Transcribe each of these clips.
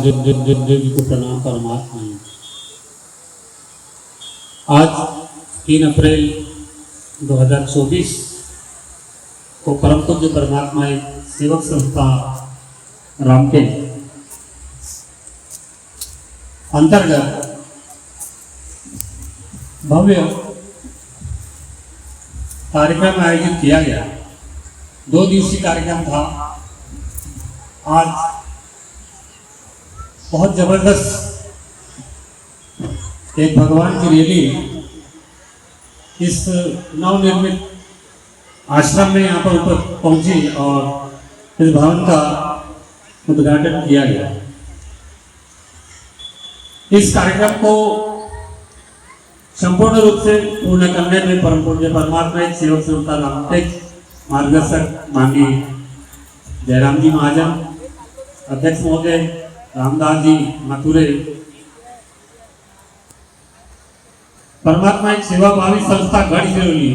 देवी को प्रणाम परमात्मा। आज 3 अप्रैल 2024 को परम पूज्य परमात्मा एक सेवक संस्था रामटेक अंतर्गत भव्य कार्यक्रम आयोजित किया गया। 2 दिवसीय कार्यक्रम था। आज बहुत जबरदस्त एक भगवान की रैली इस नवनिर्मित आश्रम में यहाँ पर ऊपर पहुंची और इस भवन का उद्घाटन किया गया। इस कार्यक्रम को संपूर्ण रूप से पूर्ण करने में परम पूज्य परमात्मा एक सेवक संस्था रामटेक मार्गदर्शक माननीय जयराम जी महाजन, अध्यक्ष महोदय रामदास जी मथुरे, परमात्मा एक सेवाभावी संस्था गढ़चिरौली,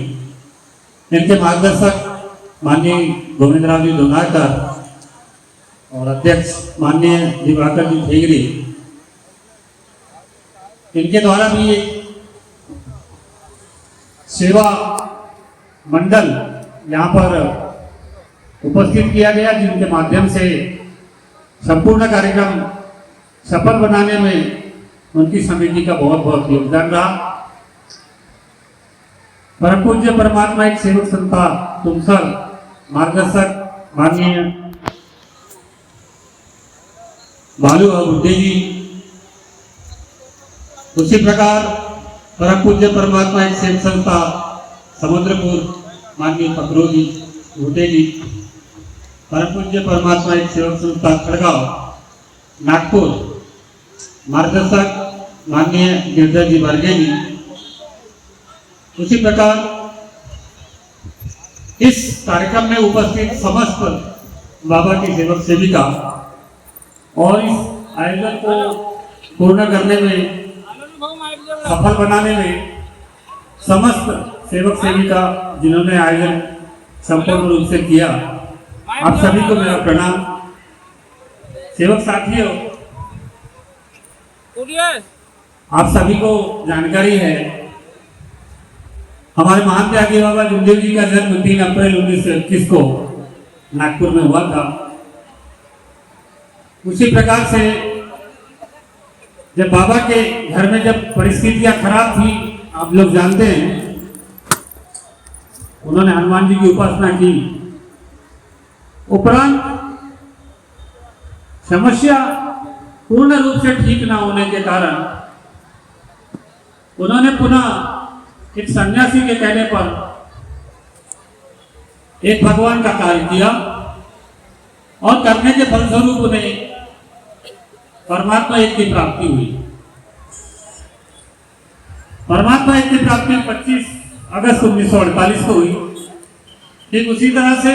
इनके मार्गदर्शक माननीय गोविंदराव जी डोंगारकर और अध्यक्ष माननीय दिवाकर जी ठेगरी, इनके द्वारा भी एक सेवा मंडल यहाँ पर उपस्थित किया गया, जिनके माध्यम से संपूर्ण कार्यक्रम सफल बनाने में उनकी समिति का बहुत बहुत योगदान रहा। परम पूज्य परमात्मा एक सेवक संस्था तुमसर मार्गदर्शक माननीय बालू बुद्धे जी, उसी प्रकार परम पूज्य परमात्मा एक सेवक संस्था समुद्रपुर माननीय पकरो जी भूटे जी, परम पूज्य परमात्मा एक सेवक संस्था खड़गांव नागपुर मार्गदर्शक माननीय गिरधर जी बर्गे जी, उसी प्रकार इस कार्यक्रम में उपस्थित समस्त बाबा की सेवक सेविका और इस आयोजन को पूर्ण करने में सफल बनाने में समस्त सेवक सेविका जिन्होंने आयोजन संपूर्ण रूप से किया, आप सभी को मेरा प्रणाम। सेवक साथियों, आप सभी को जानकारी है हमारे महान त्यागी बाबा जुमदेव जी का जन्म 3 अप्रैल 1921 को नागपुर में हुआ था। उसी प्रकार से जब बाबा के घर में जब परिस्थितियां खराब थी, आप लोग जानते हैं, उन्होंने हनुमान जी की उपासना की। उपरांत समस्या पूर्ण रूप से ठीक ना होने के कारण उन्होंने पुनः एक सन्यासी के कहने पर एक भगवान का कार्य किया और करने के फलस्वरूप उन्हें परमात्मा एक की प्राप्ति हुई। परमात्मा एक की प्राप्ति 25 अगस्त 1948 को हुई। ठीक उसी तरह से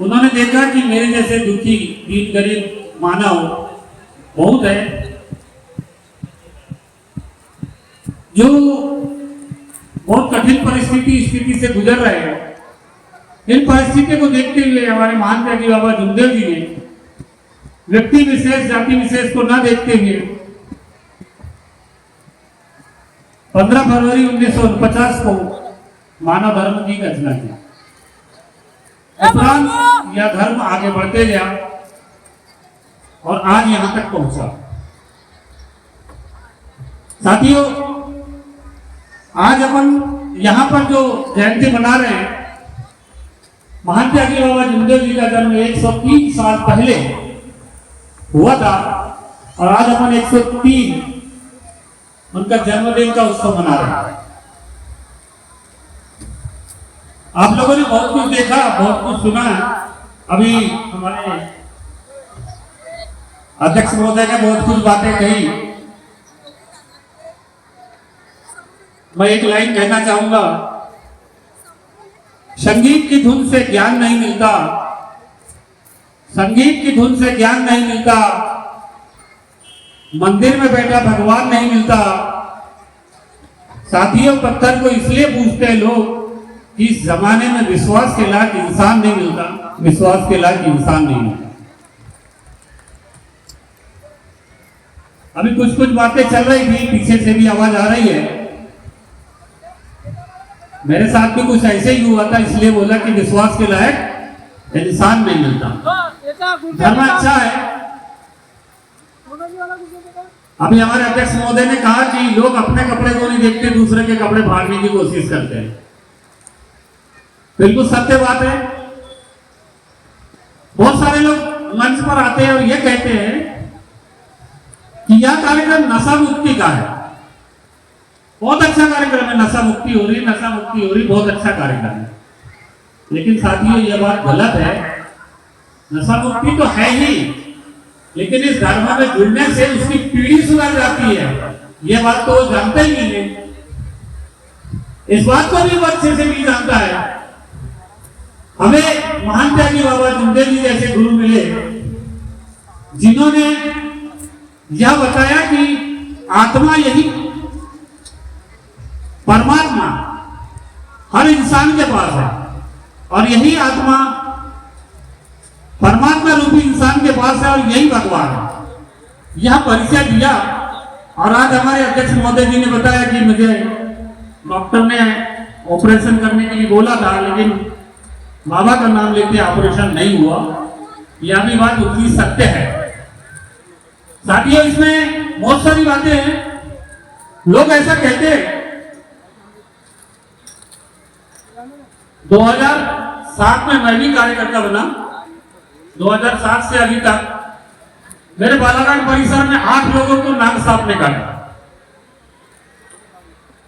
उन्होंने देखा कि मेरे जैसे दुखी दीन गरीब मानव बहुत है, जो बहुत कठिन स्थिति से गुजर रहे हैं। इन परिस्थिति को देखते हुए हमारे महान त्यागी बाबा जुमदेव जी ने व्यक्ति विशेष जाति विशेष को न देखते हुए 15 फरवरी 1949 को मानव धर्म की रचना की। उपरांत यह धर्म आगे बढ़ते गया और आज यहां तक पहुंचा। साथियों, आज अपन यहां पर जो जयंती मना रहे हैं, महान त्यागी बाबा जुमदेव जी का जन्म 103 साल पहले हुआ था और आज अपन 103 उनका जन्मदिन का उत्सव मना रहे हैं। आप लोगों ने बहुत कुछ देखा, बहुत कुछ सुना। अभी हमारे अध्यक्ष महोदय ने बहुत कुछ बातें कही। मैं एक लाइन कहना चाहूंगा, संगीत की धुन से ज्ञान नहीं मिलता, संगीत की धुन से ज्ञान नहीं मिलता, मंदिर में बैठा भगवान नहीं मिलता। साथियों, पत्थर को इसलिए पूछते हैं लोग कि इस जमाने में विश्वास के लायक इंसान नहीं मिलता, विश्वास के लायक इंसान नहीं मिलता। अभी कुछ कुछ बातें चल रही थी, पीछे से भी आवाज आ रही है। मेरे साथ भी कुछ ऐसे ही हुआ था, इसलिए बोला कि विश्वास के लायक इंसान नहीं मिलता। धर्म अच्छा है। अभी हमारे अध्यक्ष महोदय ने कहा कि लोग अपने कपड़े को नहीं देखते, दूसरे के कपड़े फाड़ने की कोशिश करते हैं। बिल्कुल सत्य बात है। बहुत सारे लोग मंच पर आते हैं और ये कहते हैं कि यह कार्यक्रम नशा मुक्ति का है। बहुत अच्छा कार्यक्रम है, नशा मुक्ति हो रही, नशा मुक्ति हो रही, बहुत अच्छा कार्यक्रम है। लेकिन साथियों यह बात गलत है। नशा मुक्ति तो है ही, लेकिन इस धर्म में जुड़ने से उसकी पीढ़ी सुधर जाती है। यह बात तो वो जानते ही नहीं है। इस बात को भी वो अच्छे से नहीं जानता है। हमें महान त्यागी बाबा जुमदेव जी जैसे गुरु मिले, जिन्होंने यह बताया कि आत्मा यही परमात्मा हर इंसान के पास है और यही आत्मा परमात्मा रूपी इंसान के पास है और यही भगवान है। यह परिचय दिया। और आज हमारे अध्यक्ष महोदय जी ने बताया कि मुझे डॉक्टर ने ऑपरेशन करने के लिए बोला था, लेकिन बाबा का नाम लेते ऑपरेशन नहीं हुआ। यह भी बात उतनी सत्य है। साथियों इसमें बहुत सारी बातें हैं। लोग ऐसा कहते हैं। 2007 में मैं भी कार्यकर्ता बना। 2007 से अभी तक मेरे बालाघाट परिसर में 8 लोगों को नाक सांप ने काटा।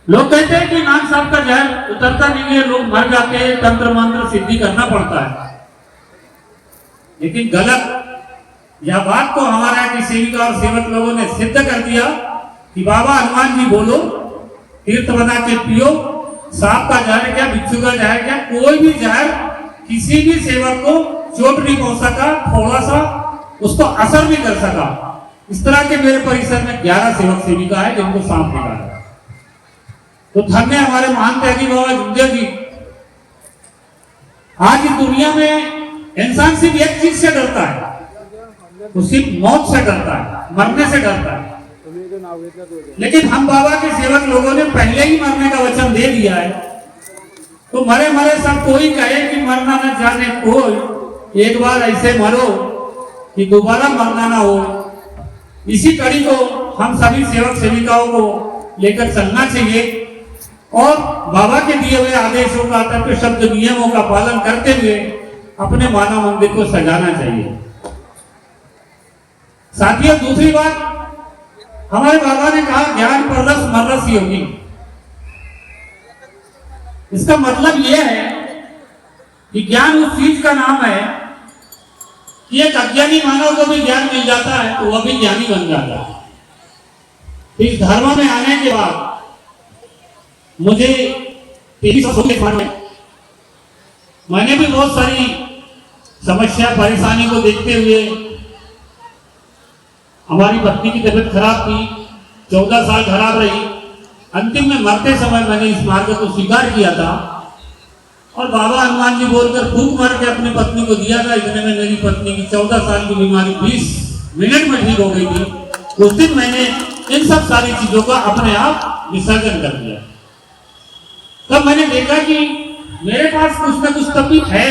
लोग कहते हैं कि नाक सांप का जहर उतरता नहीं है, लोग मर जाते हैं, तंत्र मंत्र सिद्धि करना पड़ता है। लेकिन गलत। यह बात को हमारे की सेविका और सेवक लोगों ने सिद्ध कर दिया कि बाबा हनुमान जी बोलो, तीर्थ बना के पियो, सांप का जहर क्या, बिच्छू का जहर क्या, कोई भी जहर किसी भी सेवक को चोट नहीं पहुंच सका, थोड़ा सा उसको असर भी कर सका। इस तरह के मेरे परिसर में 11 सेवक सेविका है जिनको सांप निकाला। तो धन्य हमारे महान त्यागी बाबा जुमदेव जी। आज इस दुनिया में इंसान सिर्फ एक चीज से डरता है, वो सिर्फ मौत से डरता है, मरने से डरता है। लेकिन हम बाबा के सेवक लोगों ने पहले ही मरने का वचन दे दिया है। तो मरे मरे सब कोई कहे कि मरना न जाने कोई, एक बार ऐसे मरो कि दोबारा मरना ना हो। इसी कड़ी को हम सभी सेवक सेविकाओं को लेकर चलना चाहिए और बाबा के दिए हुए आदेशों का, तत्व शब्द नियमों का पालन करते हुए अपने मानव मंदिर को सजाना चाहिए। साथियों दूसरी बात, हमारे बाबा ने कहा ज्ञान पर रस मररस योगी। इसका मतलब यह है कि ज्ञान उस चीज का नाम है कि एक अज्ञानी मानव को भी ज्ञान मिल जाता है तो वह भी ज्ञानी बन जाता है। इस धर्म में आने के बाद मुझे मैंने भी बहुत सारी समस्या परेशानी को देखते हुए, हमारी पत्नी की तबीयत खराब थी, 14 साल खराब रही। अंतिम में मरते समय मैंने इस मार्ग को स्वीकार किया था और बाबा हनुमान जी बोलकर फूंक मार के अपनी पत्नी को दिया था। इतने में मेरी पत्नी की 14 साल की बीमारी 20 मिनट में ठीक हो गई थी। उस दिन मैंने इन सब सारी चीजों का अपने आप विसर्जन कर दिया। तब मैंने देखा कि मेरे पास कुछ न कुछ तब भी है,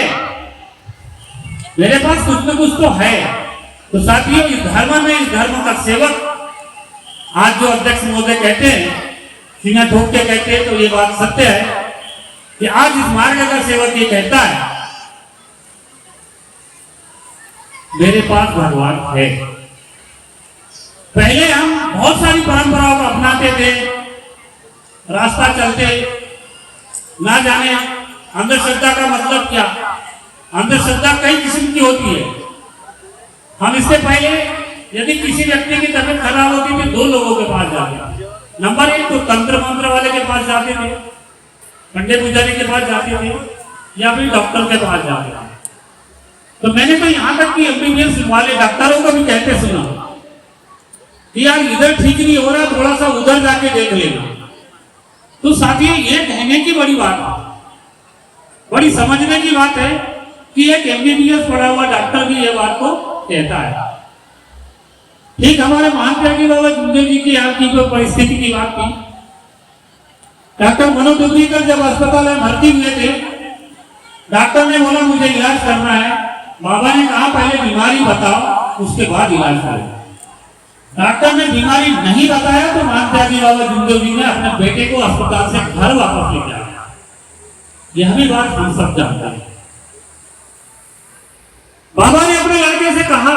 मेरे पास कुछ न कुछ तो है। तो साथियों इस धर्म में, इस धर्म का सेवक आज जो अध्यक्ष महोदय कहते हैं, सीना ठोक के कहते हैं, तो ये बात सत्य है कि आज इस मार्ग का सेवक ये कहता है मेरे पास भगवान है। पहले हम बहुत सारी परंपराओं को अपनाते थे, रास्ता चलते, ना जाने अंधश्रद्धा का मतलब क्या। अंधश्रद्धा कई किस्म की होती है। हम इससे पहले यदि किसी व्यक्ति की तबीयत खराब होती थी 2 लोगों के पास जाते थे। नंबर 1 तो तंत्र मंत्र वाले के पास जाते थे, पंडित पुजारी के पास जाते थे, या फिर डॉक्टर के पास जाते थे। तो मैंने तो यहाँ तक कि एमबीबीएस वाले डॉक्टरों को भी कहते सुना कि यार इधर ठीक नहीं हो रहा, थोड़ा सा उधर जाके देख लेना। तो साथियों ये कहने की बड़ी बात है, बड़ी समझने की बात है कि एक एमबीबीएस पढ़ा हुआ डॉक्टर भी ये बात को कहता है। ठीक हमारे महान त्यागी बाबा जुमदेव जी की आपकी जो परिस्थिति की बात की, डॉक्टर मनोज डुबरीकर जब अस्पताल में भर्ती हुए थे, डॉक्टर ने बोला मुझे इलाज करना है। बाबा ने कहा पहले बीमारी बताओ उसके बाद इलाज करो। डॉक्टर ने बीमारी नहीं बताया तो महान त्यागी बाबा जुमदेव जी ने अपने बेटे को अस्पताल से घर वापस ले जाया। यह भी बात हम सब जानते हैं। बाबा ने अपने लड़के से कहा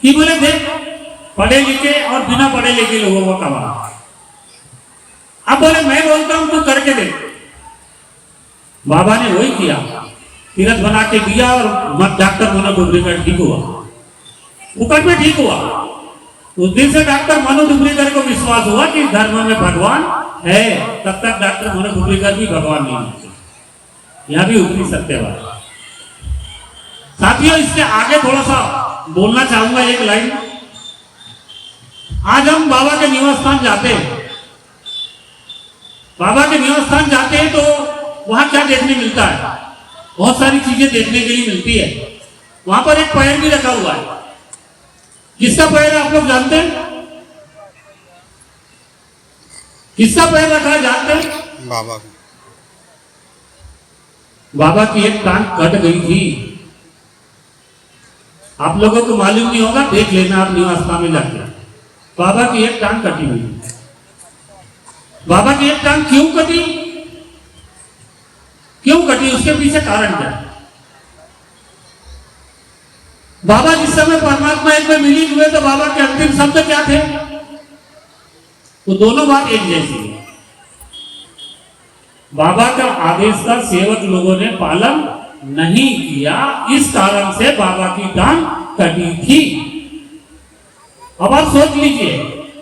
कि बोले देख, पढ़े लिखे और बिना पढ़े लिखे लोगों का कमा। अब बोले मैं बोलता हूं तू करके देख। बाबा ने वही किया, तीरथ बना के दिया और डॉक्टर मनोज डुबरीकर ठीक हुआ, फुकट में ठीक हुआ। उस दिन से डॉक्टर मनोज डुबरीकर को विश्वास हुआ कि धर्म में भगवान है, तब तक डॉक्टर मनोज डुबरीकर भी भगवान नहीं है। यह भी ऊपरी सत्य बात। साथियों, इसके आगे थोड़ा सा बोलना चाहूंगा एक लाइन। आज हम बाबा के निवास स्थान जाते हैं, बाबा के निवास स्थान जाते हैं तो वहां क्या देखने मिलता है? बहुत सारी चीजें देखने के लिए मिलती है। वहां पर एक पैर भी रखा हुआ है। किसका पैर आप लोग जानते हैं? किसका पैर रखा है जानते हैं? बाबा। बाबा की एक टांग कट गई थी। आप लोगों को मालूम नहीं होगा, देख लेना आप निवास स्थान में जाके। बाबा की एक टांग कटी हुई। बाबा की एक टांग क्यों कटी? क्यों कटी? उसके पीछे कारण क्या है? बाबा जिस समय परमात्मा एक में मिलित हुए तो बाबा के अंतिम शब्द क्या थे? वो दोनों बात एक जैसी है। बाबा का आदेश का सेवक लोगों ने पालन नहीं किया, इस कारण से बाबा की टांग कटी थी। अब आप सोच लीजिए,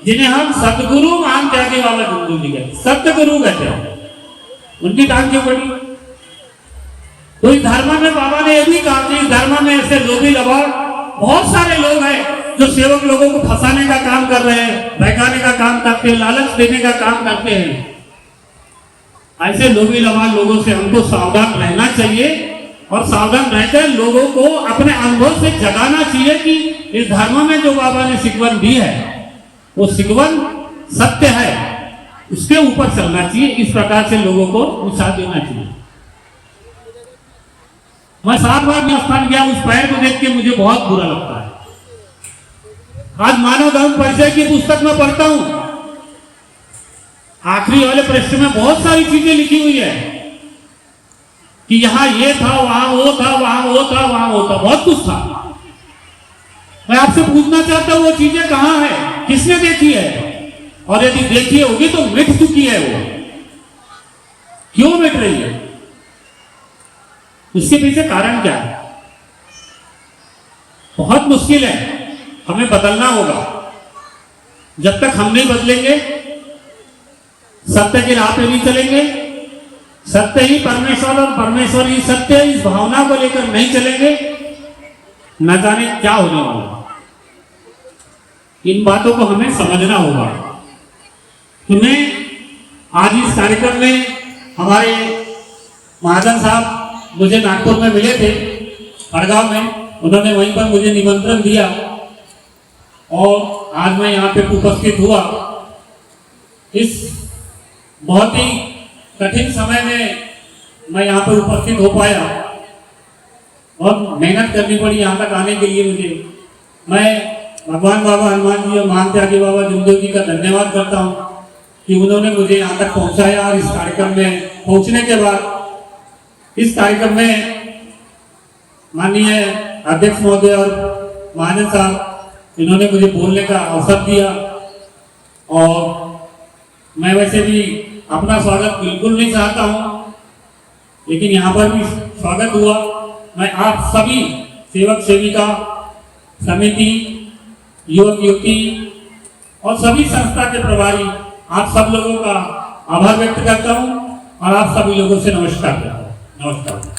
जिन्हें हम सतगुरु महान त्यागी बाबा जुमदेव जी कहते, सतगुरु कहते हैं, उनकी टांग क्यों कटी? तो इस धर्म में बाबा ने यह भी कहा कि इस धर्म में ऐसे लोभी लबाड़ बहुत सारे लोग हैं जो सेवक लोगों को फंसाने का काम कर रहे हैं, बहकाने का काम करते हैं, लालच देने का काम करते हैं। ऐसे लोभी लबाड़ लोगों से हमको सावधान रहना चाहिए और सावधान रहकर लोगों को अपने अनुभव से जगाना चाहिए कि इस धर्म में जो बाबा ने सिकवन दी है वो सिकवन सत्य है, उसके ऊपर चलना चाहिए। इस प्रकार से लोगों को उत्साह देना चाहिए। मैं 7 बार स्थान गया, उस पैर को देख के मुझे बहुत बुरा लगता है। आज मानव धर्म परिचय की पुस्तक में पढ़ता हूं, आखिरी वाले पृष्ठ में बहुत सारी चीजें लिखी हुई है कि यहां ये था, वहां वो था, वहां वो था, वहां वो था, बहुत कुछ था। मैं आपसे पूछना चाहता हूं वो चीजें कहां है, किसने देखी है? और यदि देखी होगी तो मिट चुकी है वो, क्यों मिट रही है? इसके पीछे कारण क्या है? बहुत मुश्किल है, हमें बदलना होगा। जब तक हम नहीं बदलेंगे, सत्य के राह पे नहीं चलेंगे, सत्य ही परमेश्वर और परमेश्वर ही सत्य, इस भावना को लेकर नहीं चलेंगे, न जाने क्या होने वाला। इन बातों को हमें समझना होगा। तुम्हें आज इस कार्यक्रम में हमारे महाजन साहब मुझे नागपुर में मिले थे, खड़गांव में, उन्होंने वहीं पर मुझे निमंत्रण दिया और आज मैं यहाँ पे उपस्थित हुआ। इस बहुत ही कठिन समय में मैं यहाँ पर उपस्थित हो पाया और मेहनत करनी पड़ी यहाँ तक आने के लिए मुझे। मैं भगवान बाबा हनुमान जी और महान त्यागी बाबा जुमदेव जी का धन्यवाद करता हूँ कि उन्होंने मुझे यहाँ तक पहुँचाया। और इस कार्यक्रम में पहुँचने के बाद इस कार्यक्रम में माननीय अध्यक्ष महोदय और महाजन साहब, इन्होंने मुझे बोलने का अवसर दिया। और मैं वैसे भी अपना स्वागत बिल्कुल नहीं चाहता हूँ, लेकिन यहाँ पर भी स्वागत हुआ। मैं आप सभी सेवक सेविका समिति, युवक युवती और सभी संस्था के प्रभारी, आप सब लोगों का आभार व्यक्त करता हूँ और आप सभी लोगों से नमस्कार करता हूँ। नमस्कार।